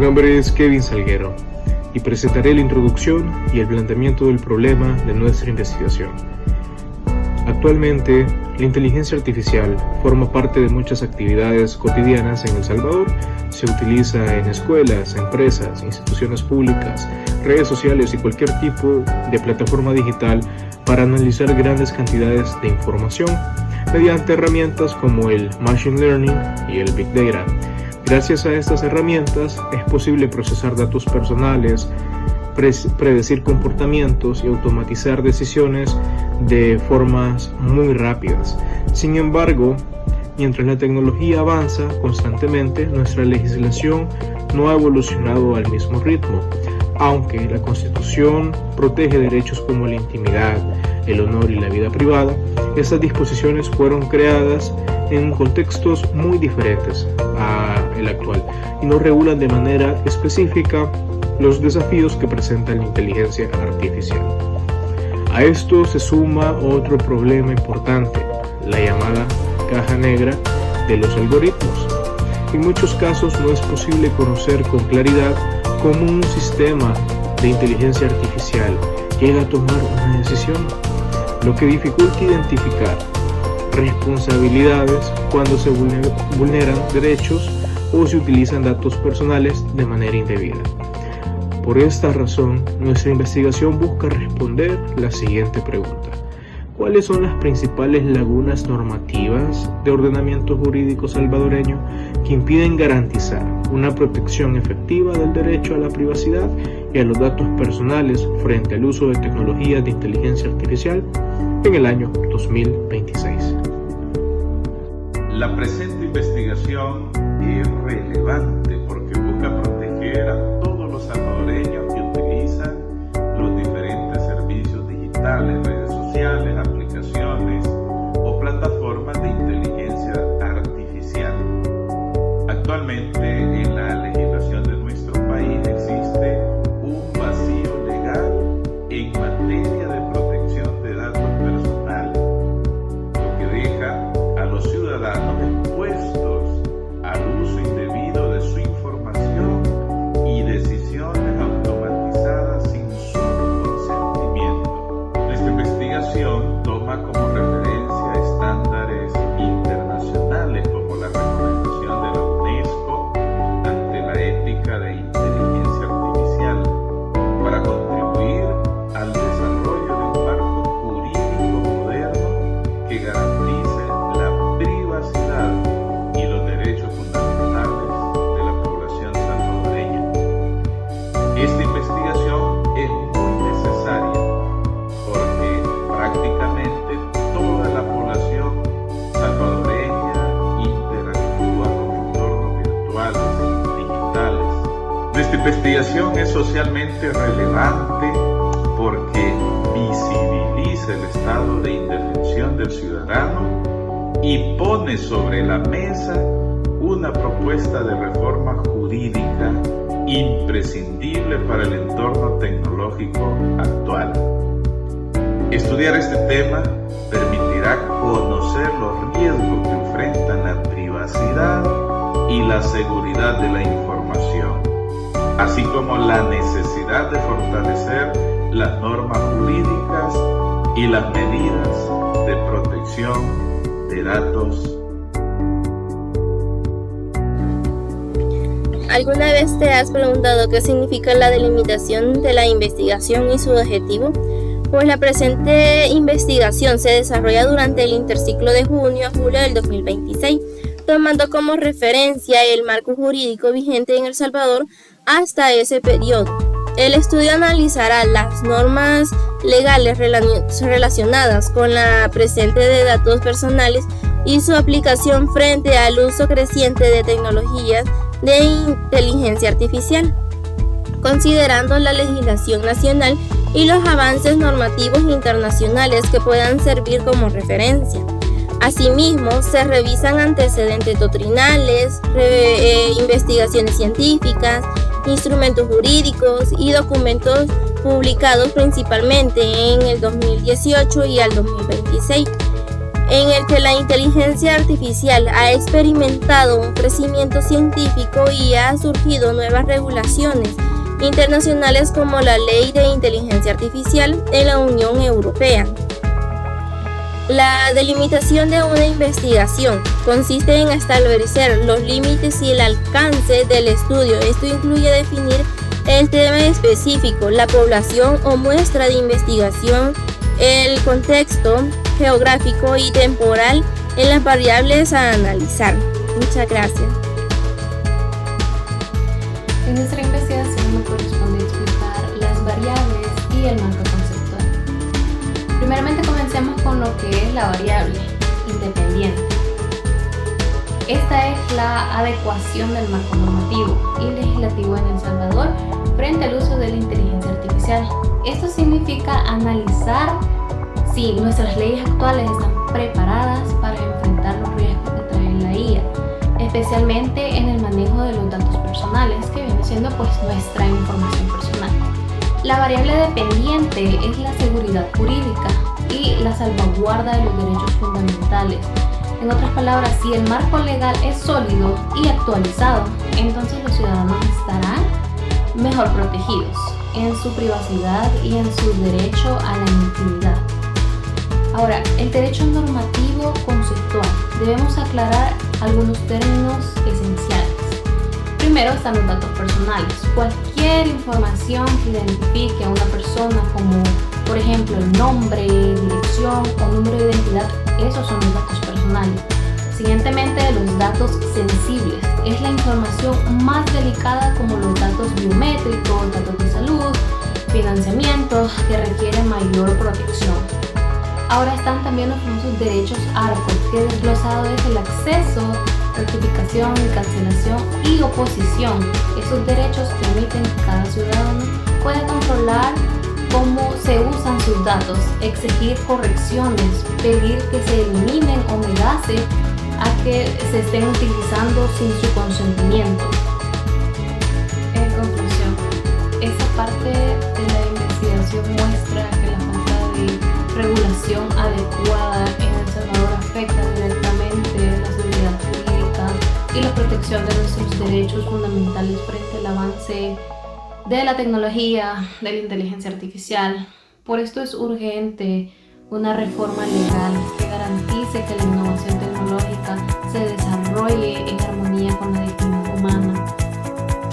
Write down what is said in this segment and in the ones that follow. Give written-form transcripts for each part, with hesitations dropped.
nombre es Kevin Salguero y presentaré la introducción y el planteamiento del problema de nuestra investigación. Actualmente, la inteligencia artificial forma parte de muchas actividades cotidianas en El Salvador. Se utiliza en escuelas, empresas, instituciones públicas, redes sociales y cualquier tipo de plataforma digital para analizar grandes cantidades de información mediante herramientas como el Machine Learning y el Big Data. Gracias a estas herramientas es posible procesar datos personales, predecir comportamientos y automatizar decisiones de formas muy rápidas. Sin embargo, mientras la tecnología avanza constantemente, nuestra legislación no ha evolucionado al mismo ritmo. Aunque la Constitución protege derechos como la intimidad, el honor y la vida privada, estas disposiciones fueron creadas en contextos muy diferentes al actual y no regulan de manera específica los desafíos que presenta la inteligencia artificial. A esto se suma otro problema importante, la llamada caja negra de los algoritmos. En muchos casos no es posible conocer con claridad cómo un sistema de inteligencia artificial llega a tomar una decisión, lo que dificulta identificar responsabilidades cuando se vulneran derechos o se utilizan datos personales de manera indebida. Por esta razón, nuestra investigación busca responder la siguiente pregunta: ¿cuáles son las principales lagunas normativas de ordenamiento jurídico salvadoreño que impiden garantizar una protección efectiva del derecho a la privacidad y a los datos personales frente al uso de tecnologías de inteligencia artificial en el año 2026? La presente investigación es relevante porque busca proteger a todos los salvadoreños que utilizan los diferentes servicios digitales, redes sociales, aplicaciones o plataformas de inteligencia artificial. Actualmente en la legislación de nuestro país existe un vacío legal en materia de protección de datos personales, lo que deja a los ciudadanos expuestos al uso indebido de su información y decisiones automatizadas sin su consentimiento. Nuestra investigación toma como referencia estándares internacionales como la recomendación de la UNESCO ante la ética de inteligencia artificial para contribuir al desarrollo de un marco jurídico moderno que garantice la privacidad y los derechos fundamentales de la población salvadoreña. Esta investigación es muy necesaria porque prácticamente toda la población salvadoreña interactúa con entornos virtuales, digitales. Nuestra investigación es socialmente relevante porque visibiliza el estado de indefensión del ciudadano y pone sobre la mesa una propuesta de reforma jurídica imprescindible para el entorno tecnológico actual. Estudiar este tema permitirá conocer los riesgos que enfrentan la privacidad y la seguridad de la información, así como la necesidad de fortalecer las normas jurídicas y las medidas de protección de datos. ¿Alguna vez te has preguntado qué significa la delimitación de la investigación y su objetivo? Pues la presente investigación se desarrolla durante el interciclo de junio a julio del 2026, tomando como referencia el marco jurídico vigente en El Salvador hasta ese periodo. El estudio analizará las normas legales relacionadas con la presente de datos personales y su aplicación frente al uso creciente de tecnologías de inteligencia artificial, considerando la legislación nacional y los avances normativos internacionales que puedan servir como referencia. Asimismo, se revisan antecedentes doctrinales, investigaciones científicas, instrumentos jurídicos y documentos publicados principalmente en el 2018 y al 2026. en el que la inteligencia artificial ha experimentado un crecimiento científico y ha surgido nuevas regulaciones internacionales como la Ley de Inteligencia Artificial en la Unión Europea. La delimitación de una investigación consiste en establecer los límites y el alcance del estudio. Esto incluye definir el tema específico, la población o muestra de investigación, el contexto geográfico y temporal en las variables a analizar. Muchas gracias. En nuestra investigación nos corresponde explicar las variables y el marco conceptual. Primeramente comencemos con lo que es la variable independiente. Esta es la adecuación del marco normativo y legislativo en El Salvador frente al uso de la inteligencia artificial. Esto significa analizar si nuestras leyes actuales están preparadas para enfrentar los riesgos que trae la IA, especialmente en el manejo de los datos personales, que viene siendo pues nuestra información personal. La variable dependiente es la seguridad jurídica y la salvaguarda de los derechos fundamentales. En otras palabras, si el marco legal es sólido y actualizado, entonces los ciudadanos estarán mejor protegidos en su privacidad y en su derecho a la intimidad. Ahora, el derecho normativo conceptual. Debemos aclarar algunos términos esenciales. Primero están los datos personales. Cualquier información que identifique a una persona, como por ejemplo el nombre, dirección o número de identidad, esos son los datos personales. Siguientemente, los datos sensibles. Es la información más delicada, como los datos biométricos, datos de salud, financiamientos, que requieren mayor protección. Ahora están también los famosos derechos ARCO, que desglosado es el acceso, rectificación, cancelación y oposición. Esos derechos permiten que cada ciudadano pueda controlar cómo se usan sus datos, exigir correcciones, pedir que se eliminen o negarse a que se estén utilizando sin su consentimiento. En conclusión, esa parte de la investigación muestra que la falta de regulación adecuada en El Salvador afecta directamente la seguridad jurídica y la protección de nuestros derechos fundamentales frente al avance de la tecnología, de la inteligencia artificial. Por esto es urgente una reforma legal que garantice que la innovación tecnológica se desarrolle en armonía con la dignidad humana.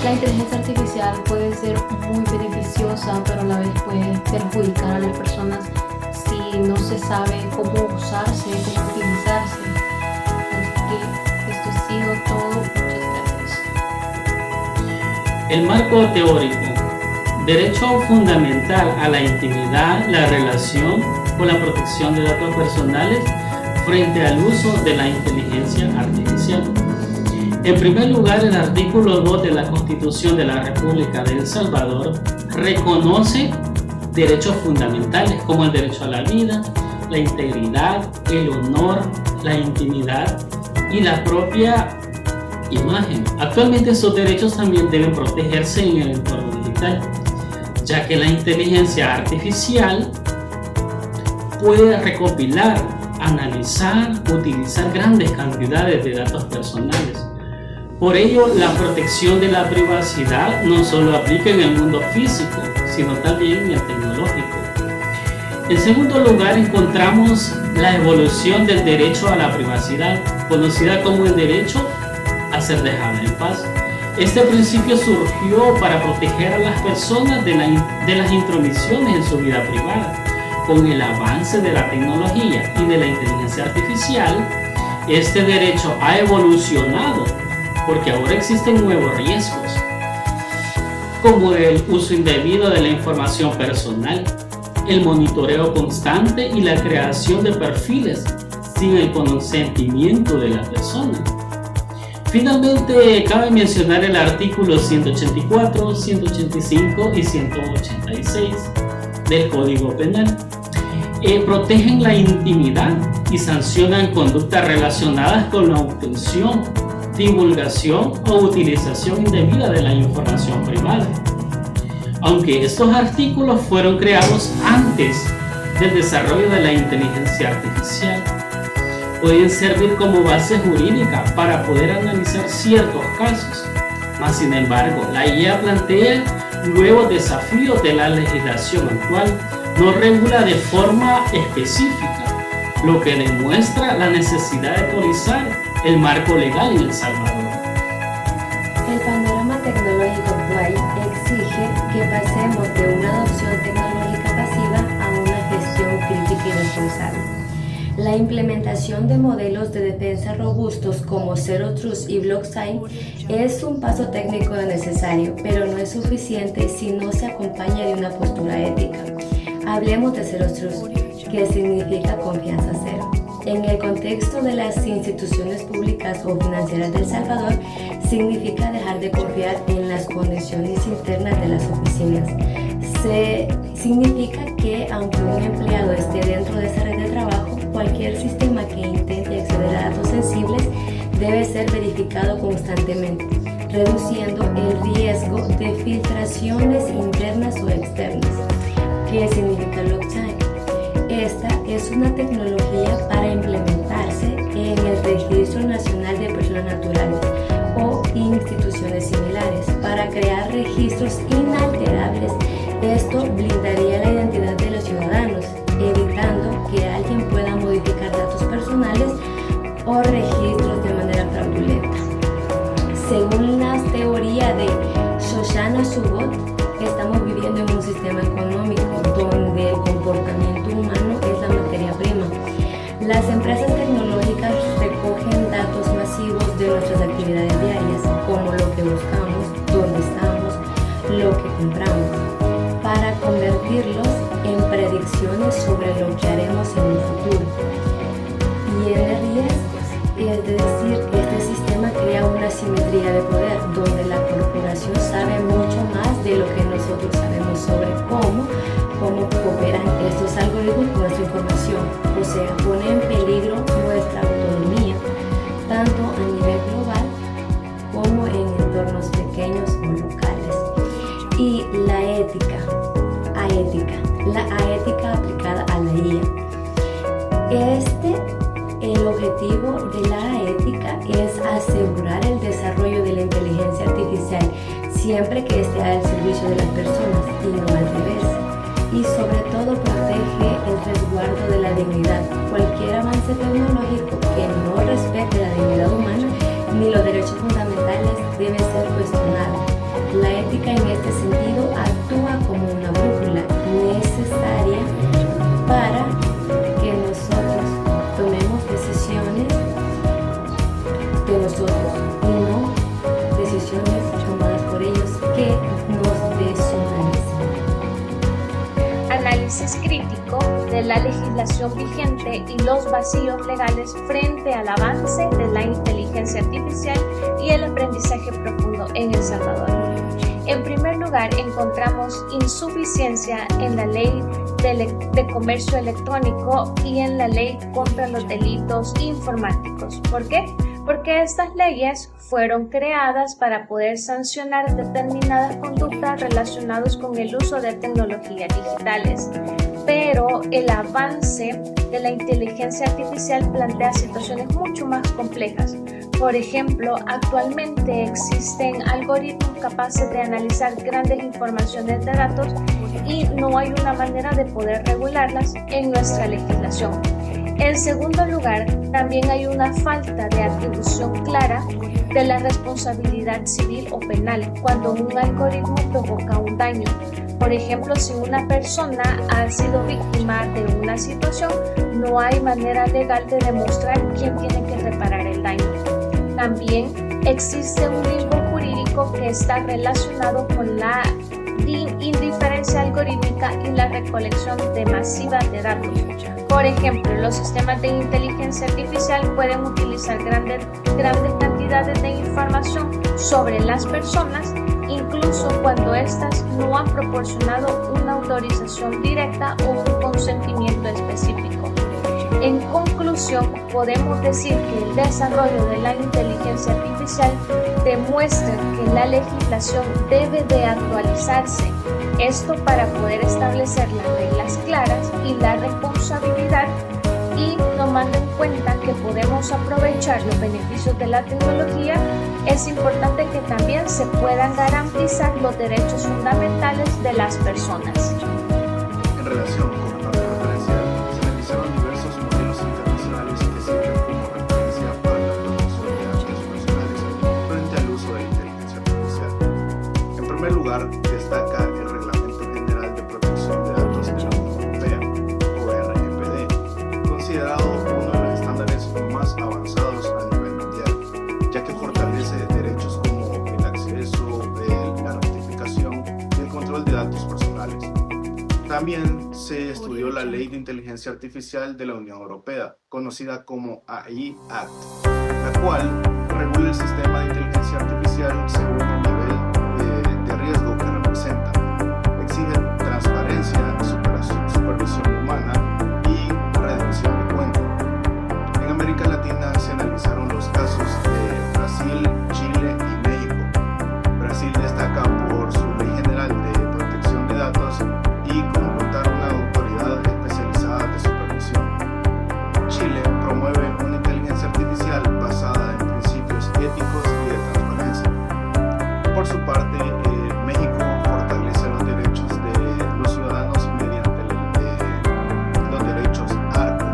La inteligencia artificial puede ser muy beneficiosa, pero a la vez puede perjudicar a las personas si no se sabe cómo usarse, cómo utilizarse. Así que esto ha sido todo. Muchas gracias. El marco teórico. Derecho fundamental a la intimidad, la relación con la protección de datos personales frente al uso de la inteligencia artificial. En primer lugar, el artículo 2 de la Constitución de la República de El Salvador reconoce derechos fundamentales como el derecho a la vida, la integridad, el honor, la intimidad y la propia imagen. Actualmente esos derechos también deben protegerse en el entorno digital, ya que la inteligencia artificial puede recopilar, analizar, utilizar grandes cantidades de datos personales. Por ello, la protección de la privacidad no solo aplica en el mundo físico, sino también en el tecnológico. En segundo lugar, encontramos la evolución del derecho a la privacidad, conocida como el derecho a ser dejada en paz. Este principio surgió para proteger a las personas de las intromisiones en su vida privada. Con el avance de la tecnología y de la inteligencia artificial, este derecho ha evolucionado porque ahora existen nuevos riesgos, como el uso indebido de la información personal, el monitoreo constante y la creación de perfiles sin el consentimiento de la persona. Finalmente, cabe mencionar el artículo 184, 185 y 186 del Código Penal. Protegen la intimidad y sancionan conductas relacionadas con la obtención, divulgación o utilización indebida de la información privada. Aunque estos artículos fueron creados antes del desarrollo de la inteligencia artificial, pueden servir como base jurídica para poder analizar ciertos casos. Mas, sin embargo, la IA plantea nuevos desafíos de la legislación actual. No regula de forma específica, lo que demuestra la necesidad de actualizar el marco legal en El Salvador. El panorama tecnológico actual exige que pasemos de una adopción tecnológica pasiva a una gestión crítica y responsable. La implementación de modelos de defensa robustos como Zero Trust y blockchain es un paso técnico necesario, pero no es suficiente si no se acompaña de una postura ética. Hablemos de Zero Trust, que significa confianza cero. En el contexto de las instituciones públicas o financieras de El Salvador, significa dejar de confiar en las condiciones internas de las oficinas. Significa que aunque un empleado esté dentro de esa red de trabajo, cualquier sistema que intente acceder a datos sensibles debe ser verificado constantemente, reduciendo el riesgo de filtraciones internas o externas. ¿Qué significa blockchain? Esta es una tecnología para implementarse en el Registro Nacional de Personas Naturales o instituciones similares para crear registros inalterables. Esto blindaría la identidad de los ciudadanos, evitando que alguien pueda modificar datos personales o registros de manera fraudulenta. Según la teoría de Shoshana Zuboff, estamos viviendo en un sistema económico donde el comportamiento humano es la materia prima. Las empresas tecnológicas recogen datos masivos de nuestras actividades diarias, como lo que buscamos, dónde estamos, lo que compramos, para convertirlos en predicciones sobre lo que haremos en el futuro. Tiene riesgos, es decir, este sistema crea una asimetría de poder, donde la corporación sabe mucho más de lo que nosotros sabemos sobre cómo operan estos algoritmos con nuestra información. O sea, pone en peligro nuestra autonomía, tanto a nivel global como en entornos pequeños o locales. Y la ética aplicada a la IA. El objetivo de la ética es asegurar el desarrollo de la inteligencia artificial siempre que esté al servicio de las personas y no al revés. Y sobre todo protege el resguardo de la dignidad. Cualquier avance tecnológico que no respete la dignidad humana ni los derechos fundamentales debe ser cuestionado. La ética en este sentido actúa como una brújula necesaria para que nosotros tomemos decisiones de nosotros y no decisiones tomadas por ellos que nos deshumanicen. Análisis crítico de la legislación vigente y los vacíos legales frente al avance de la inteligencia artificial y el aprendizaje profundo en El Salvador. En primer lugar, encontramos insuficiencia en la ley de comercio electrónico y en la ley contra los delitos informáticos. ¿Por qué? Porque estas leyes fueron creadas para poder sancionar determinadas conductas relacionadas con el uso de tecnologías digitales. Pero el avance de la inteligencia artificial plantea situaciones mucho más complejas. Por ejemplo, actualmente existen algoritmos capaces de analizar grandes informaciones de datos y no hay una manera de poder regularlas en nuestra legislación. En segundo lugar, también hay una falta de atribución clara de la responsabilidad civil o penal cuando un algoritmo provoca un daño. Por ejemplo, si una persona ha sido víctima de una situación, no hay manera legal de demostrar quién tiene que reparar el daño. También existe un limbo jurídico que está relacionado con la indiferencia algorítmica y la recolección masiva de datos. Por ejemplo, los sistemas de inteligencia artificial pueden utilizar grandes cantidades de información sobre las personas, incluso cuando éstas no han proporcionado una autorización directa o un consentimiento específico. En conclusión, podemos decir que el desarrollo de la inteligencia artificial demuestra que la legislación debe de actualizarse. Esto para poder establecer las reglas claras y la responsabilidad y tomando en cuenta que que podemos aprovechar los beneficios de la tecnología, es importante que también se puedan garantizar los derechos fundamentales de las personas. En relación con la parte referencial, se analizaron diversos modelos internacionales que sirven como referencia para la protección de datos personales frente al uso de la inteligencia artificial. En primer lugar, destaca el Reglamento General de Protección de Datos de la Unión Europea, o RGPD, considerado uno de los estándares más avanzados a nivel mundial, ya que fortalece derechos como el acceso, la rectificación y el control de datos personales. También se estudió la Ley de Inteligencia Artificial de la Unión Europea, conocida como AI Act, la cual regula el sistema de inteligencia artificial según el nivel de riesgo que representa. Exige transparencia, supervisión humana y rendición de cuentas. En América Latina se analizaron los casos de Brasil, Chile y México. Brasil destaca por su Ley General de Protección de Datos y contar una autoridad especializada de supervisión. Chile promueve una inteligencia artificial basada en principios éticos y de transparencia. Por su parte, México fortalece los derechos de los ciudadanos mediante los derechos ARCO,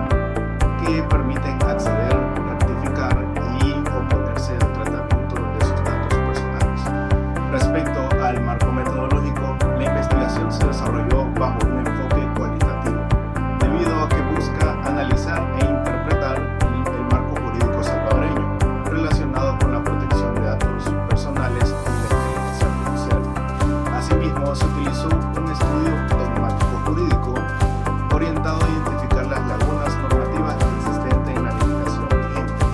que permiten acceder, rectificar y oponerse al tratamiento de sus datos personales. Respecto al marco metodológico, la investigación se desarrolló bajo un enfoque cualitativo, debido a que busca analizar e interpretar el marco jurídico salvadoreño relacionado con la protección de datos personales y la inteligencia artificial. Asimismo, se utilizó un estudio dogmático jurídico orientado a identificar las lagunas normativas existentes en la legislación vigente.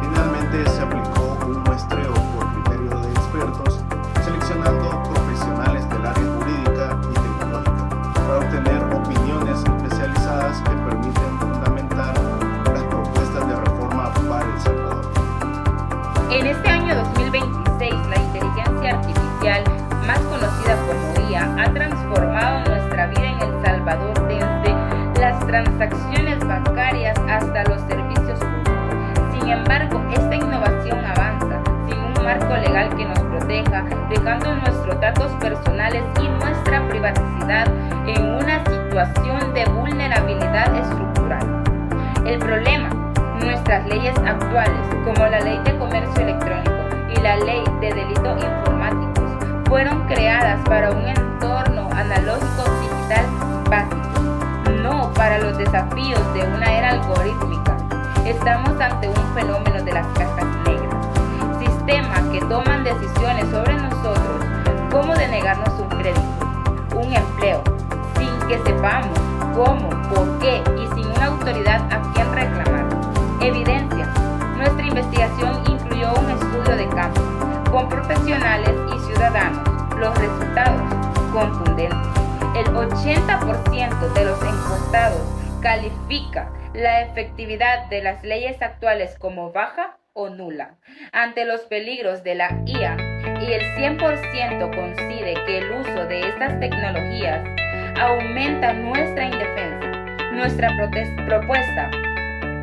Finalmente, se aplicó un muestreo por criterio de expertos, seleccionando profesionales del área jurídica y tecnológica para obtener opiniones especializadas que permiten fundamentar las propuestas de reforma para El Salvador. En este año 2026, la inteligencia artificial, más conocida como IA, ha transformado nuestra vida en El Salvador desde las transacciones bancarias hasta los servicios públicos. Sin embargo, esta innovación avanza sin un marco legal que nos proteja, dejando nuestros datos personales y nuestra privacidad en una situación de vulnerabilidad estructural. El problema, nuestras leyes actuales, como la Ley de Comercio Electrónico y la Ley de Delitos Informáticos, fueron creadas para un entorno analógico digital básico, no para los desafíos de una era algorítmica. Estamos ante un fenómeno de las cajas negras, sistemas que toman decisiones sobre nosotros, como denegarnos un crédito, un empleo, sin que sepamos cómo, por qué y sin una autoridad a quien reclamar. Evidencia. Nuestra investigación incluyó un estudio de campo con profesionales y ciudadanos. Los resultados confundentes. El 80% de los encuestados califica la efectividad de las leyes actuales como baja o nula ante los peligros de la IA, y el 100% coincide que el uso de estas tecnologías aumenta nuestra indefensa. Nuestra propuesta: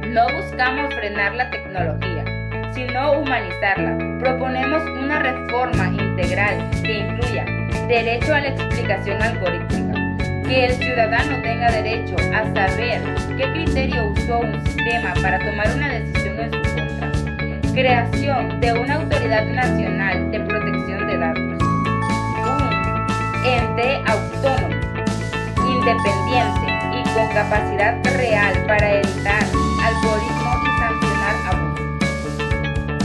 no buscamos frenar la tecnología, sino humanizarla. Proponemos una reforma integral que incluya derecho a la explicación algorítmica, que el ciudadano tenga derecho a saber qué criterio usó un sistema para tomar una decisión en su contra, creación de una autoridad nacional de protección de datos, un ente autónomo, independiente y con capacidad real para evitar algoritmos y sancionar abusos.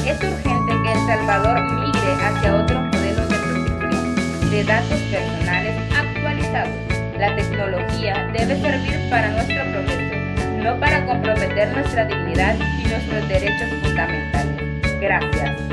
Es urgente que El Salvador migre hacia otros modelos de protección de datos personales actualizados. La tecnología debe servir para nuestro progreso, no para comprometer nuestra dignidad y nuestros derechos fundamentales. Gracias.